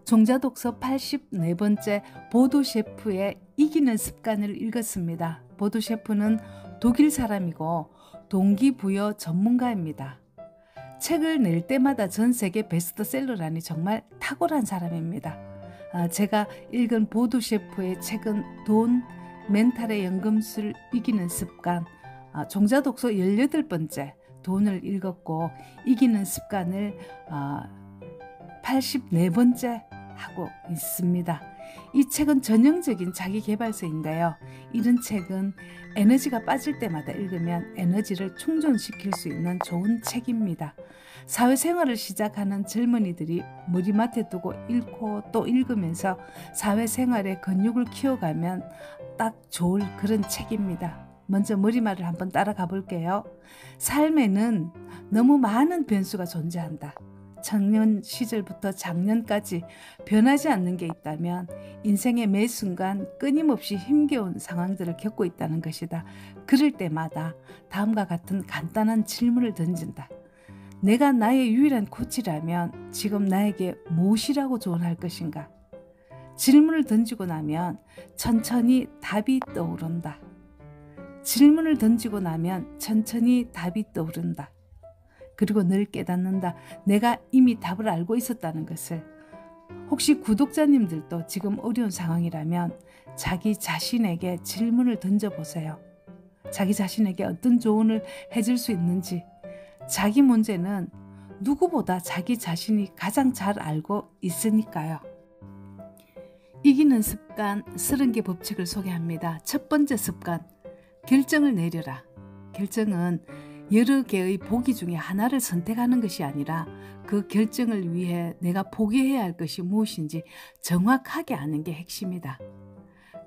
종자독서 84번째 보도 셰프의 이기는 습관을 읽었습니다. 보도 셰프는 독일 사람이고 동기부여 전문가입니다. 책을 낼 때마다 전 세계 베스트셀러라니 정말 탁월한 사람입니다. 제가 읽은 보도 셰프의 책은 돈, 멘탈의 연금술 이기는 습관, 종자독서 18번째 돈을 읽었고 이기는 습관을 84번째 하고 있습니다. 이 책은 전형적인 자기계발서인데요. 이런 책은 에너지가 빠질 때마다 읽으면 에너지를 충전시킬 수 있는 좋은 책입니다. 사회생활을 시작하는 젊은이들이 머리맡에 두고 읽고 또 읽으면서 사회생활의 근육을 키워가면 딱 좋을 그런 책입니다. 먼저 머리말을 한번 따라가 볼게요. 삶에는 너무 많은 변수가 존재한다. 청년 시절부터 장년까지 변하지 않는 게 있다면 인생의 매 순간 끊임없이 힘겨운 상황들을 겪고 있다는 것이다. 그럴 때마다 다음과 같은 간단한 질문을 던진다. 내가 나의 유일한 코치라면 지금 나에게 무엇이라고 조언할 것인가? 질문을 던지고 나면 천천히 답이 떠오른다. 질문을 던지고 나면 천천히 답이 떠오른다. 그리고 늘 깨닫는다. 내가 이미 답을 알고 있었다는 것을. 혹시 구독자님들도 지금 어려운 상황이라면 자기 자신에게 질문을 던져보세요. 자기 자신에게 어떤 조언을 해줄 수 있는지. 자기 문제는 누구보다 자기 자신이 가장 잘 알고 있으니까요. 이기는 습관 30개 법칙을 소개합니다. 첫 번째 습관, 결정을 내려라. 결정은 여러 개의 보기 중에 하나를 선택하는 것이 아니라 그 결정을 위해 내가 포기해야 할 것이 무엇인지 정확하게 아는 게 핵심이다.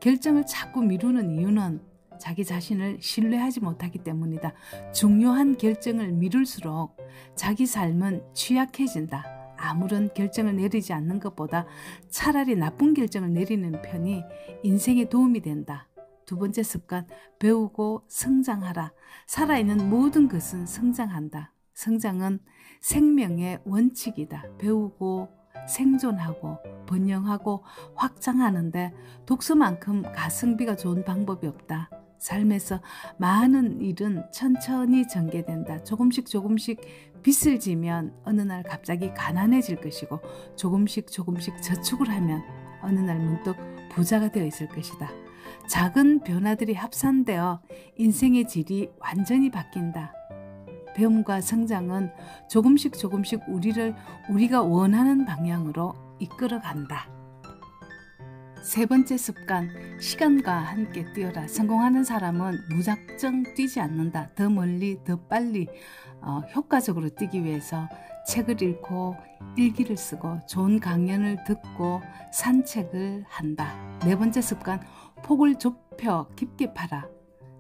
결정을 자꾸 미루는 이유는 자기 자신을 신뢰하지 못하기 때문이다. 중요한 결정을 미룰수록 자기 삶은 취약해진다. 아무런 결정을 내리지 않는 것보다 차라리 나쁜 결정을 내리는 편이 인생에 도움이 된다. 두 번째 습관, 배우고 성장하라. 살아있는 모든 것은 성장한다. 성장은 생명의 원칙이다. 배우고 생존하고 번영하고 확장하는데 독서만큼 가성비가 좋은 방법이 없다. 삶에서 많은 일은 천천히 전개된다. 조금씩 빚을 지면 어느 날 갑자기 가난해질 것이고 조금씩 저축을 하면 어느 날 문득 부자가 되어 있을 것이다. 작은 변화들이 합산되어 인생의 질이 완전히 바뀐다. 배움과 성장은 조금씩 우리가 원하는 방향으로 이끌어간다. 세 번째 습관, 시간과 함께 뛰어라. 성공하는 사람은 무작정 뛰지 않는다. 더 멀리, 더 빨리, 효과적으로 뛰기 위해서 책을 읽고 일기를 쓰고 좋은 강연을 듣고 산책을 한다. 네 번째 습관, 폭을 좁혀 깊게 파라.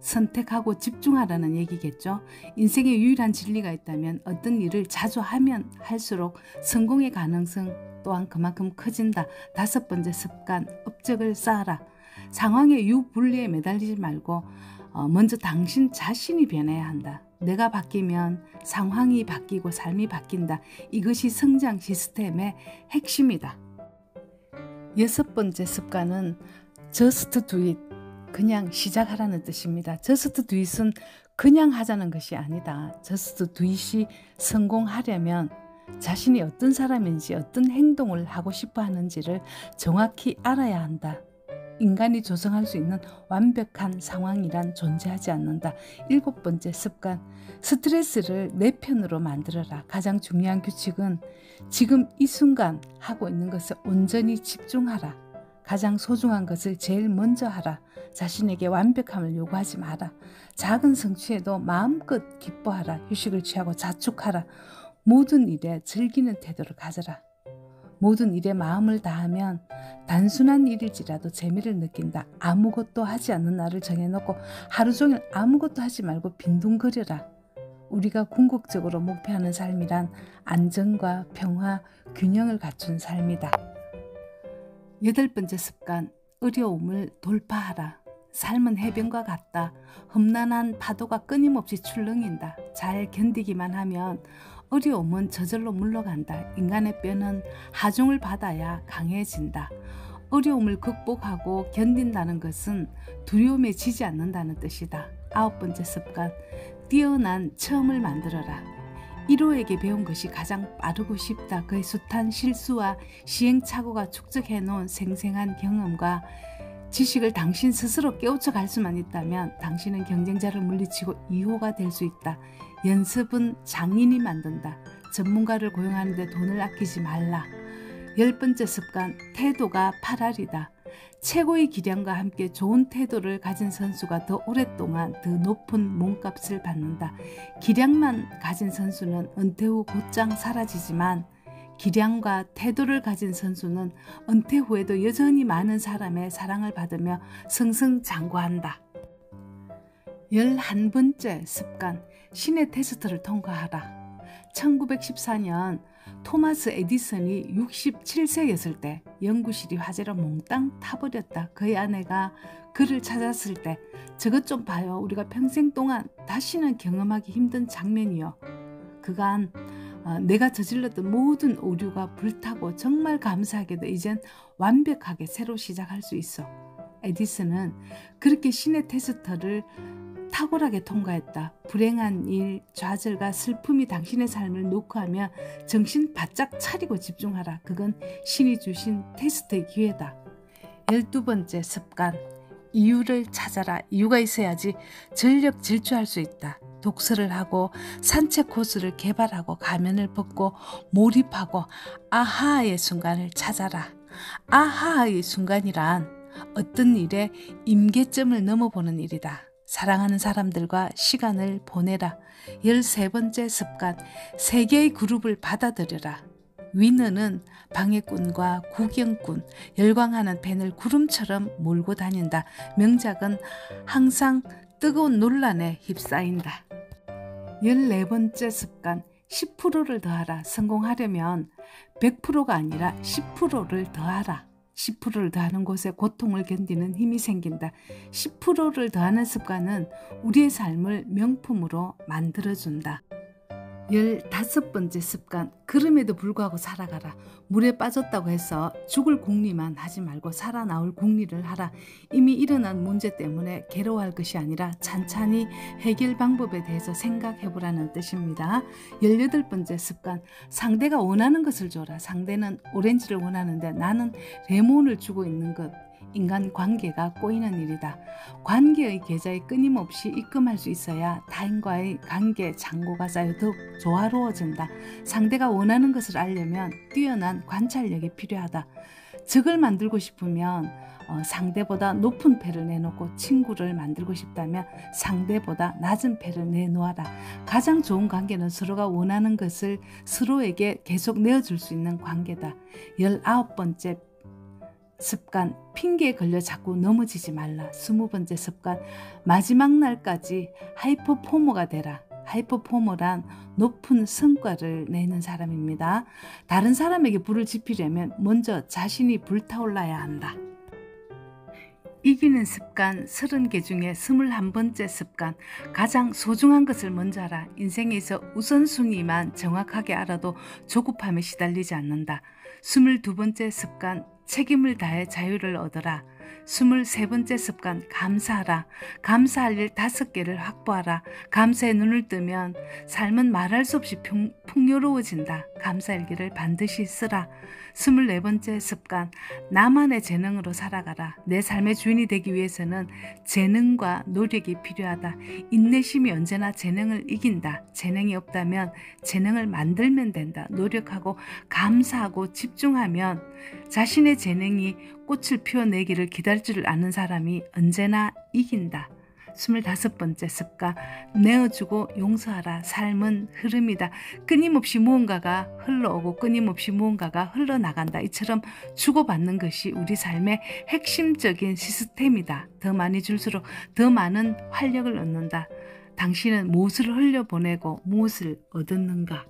선택하고 집중하라는 얘기겠죠. 인생의 유일한 진리가 있다면 어떤 일을 자주 하면 할수록 성공의 가능성 또한 그만큼 커진다. 다섯 번째 습관, 업적을 쌓아라. 상황의 유불리에 매달리지 말고 먼저 당신 자신이 변해야 한다. 내가 바뀌면 상황이 바뀌고 삶이 바뀐다. 이것이 성장 시스템의 핵심이다. 여섯 번째 습관은 Just do it. 그냥 시작하라는 뜻입니다. Just do it은 그냥 하자는 것이 아니다. Just do it이 성공하려면 자신이 어떤 사람인지 어떤 행동을 하고 싶어 하는지를 정확히 알아야 한다. 인간이 조성할 수 있는 완벽한 상황이란 존재하지 않는다. 일곱 번째 습관, 스트레스를 내 편으로 만들어라. 가장 중요한 규칙은 지금 이 순간 하고 있는 것에 온전히 집중하라. 가장 소중한 것을 제일 먼저 하라. 자신에게 완벽함을 요구하지 마라. 작은 성취에도 마음껏 기뻐하라. 휴식을 취하고 자축하라. 모든 일에 즐기는 태도를 가져라. 모든 일에 마음을 다하면 단순한 일일지라도 재미를 느낀다. 아무것도 하지 않는 날을 정해놓고 하루 종일 아무것도 하지 말고 빈둥거려라. 우리가 궁극적으로 목표하는 삶이란 안정과 평화, 균형을 갖춘 삶이다. 여덟 번째 습관, 어려움을 돌파하라. 삶은 해변과 같다. 험난한 파도가 끊임없이 출렁인다. 잘 견디기만 하면 어려움은 저절로 물러간다. 인간의 뼈는 하중을 받아야 강해진다. 어려움을 극복하고 견딘다는 것은 두려움에 지지 않는다는 뜻이다. 9번째 습관, 뛰어난 처음을 만들어라. 1호에게 배운 것이 가장 빠르고 쉽다. 그의 숱한 실수와 시행착오가 축적해놓은 생생한 경험과 지식을 당신 스스로 깨우쳐 갈 수만 있다면 당신은 경쟁자를 물리치고 2호가 될 수 있다. 연습은 장인이 만든다. 전문가를 고용하는 데 돈을 아끼지 말라. 10번째 습관, 태도가 8알이다. 최고의 기량과 함께 좋은 태도를 가진 선수가 더 오랫동안 더 높은 몸값을 받는다. 기량만 가진 선수는 은퇴 후 곧장 사라지지만 기량과 태도를 가진 선수는 은퇴 후에도 여전히 많은 사람의 사랑을 받으며 승승장구한다. 11번째 습관, 신의 테스트를 통과하라. 1914년 토마스 에디슨이 67세였을 때 연구실이 화재로 몽땅 타버렸다. 그의 아내가 그를 찾았을 때 저것 좀 봐요. 우리가 평생 동안 다시는 경험하기 힘든 장면이요. 그간 내가 저질렀던 모든 오류가 불타고 정말 감사하게도 이젠 완벽하게 새로 시작할 수 있어. 에디슨은 그렇게 신의 테스트를 탁월하게 통과했다. 불행한 일, 좌절과 슬픔이 당신의 삶을 녹화하며 정신 바짝 차리고 집중하라. 그건 신이 주신 테스트의 기회다. 12번째 습관, 이유를 찾아라. 이유가 있어야지 전력 질주할 수 있다. 독서를 하고 산책 코스를 개발하고 가면을 벗고 몰입하고 아하의 순간을 찾아라. 아하의 순간이란 어떤 일에 임계점을 넘어보는 일이다. 사랑하는 사람들과 시간을 보내라. 13번째 습관, 세계의 그룹을 받아들여라. 위너는 방해꾼과 구경꾼, 열광하는 팬을 구름처럼 몰고 다닌다. 명작은 항상 뜨거운 논란에 휩싸인다. 14번째 습관, 10%를 더하라. 성공하려면 100%가 아니라 10%를 더하라. 10%를 더하는 곳에 고통을 견디는 힘이 생긴다. 10%를 더하는 습관은 우리의 삶을 명품으로 만들어준다. 15번째 습관, 그럼에도 불구하고 살아가라. 물에 빠졌다고 해서 죽을 궁리만 하지 말고 살아나올 궁리를 하라. 이미 일어난 문제 때문에 괴로워할 것이 아니라 찬찬히 해결 방법에 대해서 생각해보라는 뜻입니다. 18번째 습관, 상대가 원하는 것을 줘라. 상대는 오렌지를 원하는데 나는 레몬을 주고 있는 것. 인간 관계가 꼬이는 일이다. 관계의 계좌에 끊임없이 입금할 수 있어야 타인과의 관계 잔고가 쌓여 더욱 조화로워진다. 상대가 원하는 것을 알려면 뛰어난 관찰력이 필요하다. 적을 만들고 싶으면 상대보다 높은 패를 내놓고 친구를 만들고 싶다면 상대보다 낮은 패를 내놓아라. 가장 좋은 관계는 서로가 원하는 것을 서로에게 계속 내어줄 수 있는 관계다. 19번째 습관, 핑계에 걸려 자꾸 넘어지지 말라. 20번째 습관, 마지막 날까지 하이퍼포머가 되라. 하이퍼포머란 높은 성과를 내는 사람입니다. 다른 사람에게 불을 지피려면 먼저 자신이 불타올라야 한다. 이기는 습관 30개 중에 21번째 습관, 가장 소중한 것을 먼저 알아. 인생에서 우선순위만 정확하게 알아도 조급함에 시달리지 않는다. 22번째 습관, 책임을 다해 자유를 얻어라. 23번째 습관, 감사하라. 감사할 일 5개를 확보하라. 감사에 눈을 뜨면 삶은 말할 수 없이 풍요로워진다. 감사일기를 반드시 쓰라. 24번째 습관, 나만의 재능으로 살아가라. 내 삶의 주인이 되기 위해서는 재능과 노력이 필요하다. 인내심이 언제나 재능을 이긴다. 재능이 없다면 재능을 만들면 된다. 노력하고 감사하고 집중하면 자신의 재능이 꽃을 피워내기를 기다릴 줄 아는 사람이 언제나 이긴다. 25번째 습관, 내어주고 용서하라. 삶은 흐름이다. 끊임없이 무언가가 흘러오고 끊임없이 무언가가 흘러나간다. 이처럼 주고받는 것이 우리 삶의 핵심적인 시스템이다. 더 많이 줄수록 더 많은 활력을 얻는다. 당신은 무엇을 흘려보내고 무엇을 얻었는가?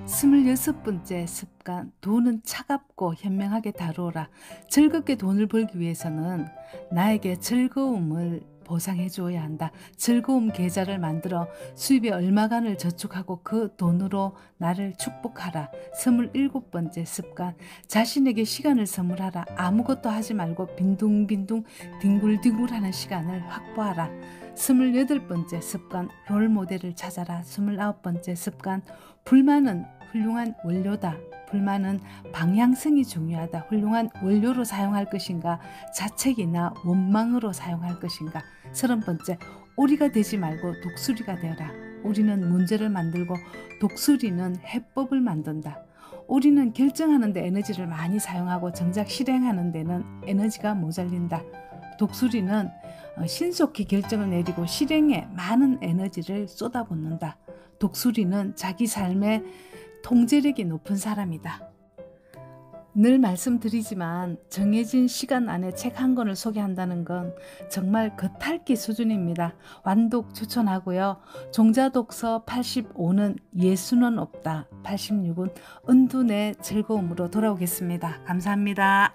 26번째 습관, 돈은 차갑고 현명하게 다루어라. 즐겁게 돈을 벌기 위해서는 나에게 즐거움을 보상해 주어야 한다. 즐거움 계좌를 만들어 수입의 얼마간을 저축하고 그 돈으로 나를 축복하라. 27번째 습관, 자신에게 시간을 선물하라. 아무것도 하지 말고 빈둥빈둥 뒹굴뒹굴하는 시간을 확보하라. 28번째 습관, 롤모델을 찾아라. 29번째 습관, 불만은 훌륭한 원료다. 불만은 방향성이 중요하다. 훌륭한 원료로 사용할 것인가, 자책이나 원망으로 사용할 것인가. 30번째, 오리가 되지 말고 독수리가 되어라. 오리는 문제를 만들고 독수리는 해법을 만든다. 오리는 결정하는 데 에너지를 많이 사용하고 정작 실행하는 데는 에너지가 모자린다. 독수리는 신속히 결정을 내리고 실행에 많은 에너지를 쏟아붓는다. 독수리는 자기 삶의 통제력이 높은 사람이다. 늘 말씀드리지만 정해진 시간 안에 책 한 권을 소개한다는 건 정말 겉핥기 수준입니다. 완독 추천하고요. 종자독서 85는 예수는 없다. 86은 은둔의 즐거움으로 돌아오겠습니다. 감사합니다.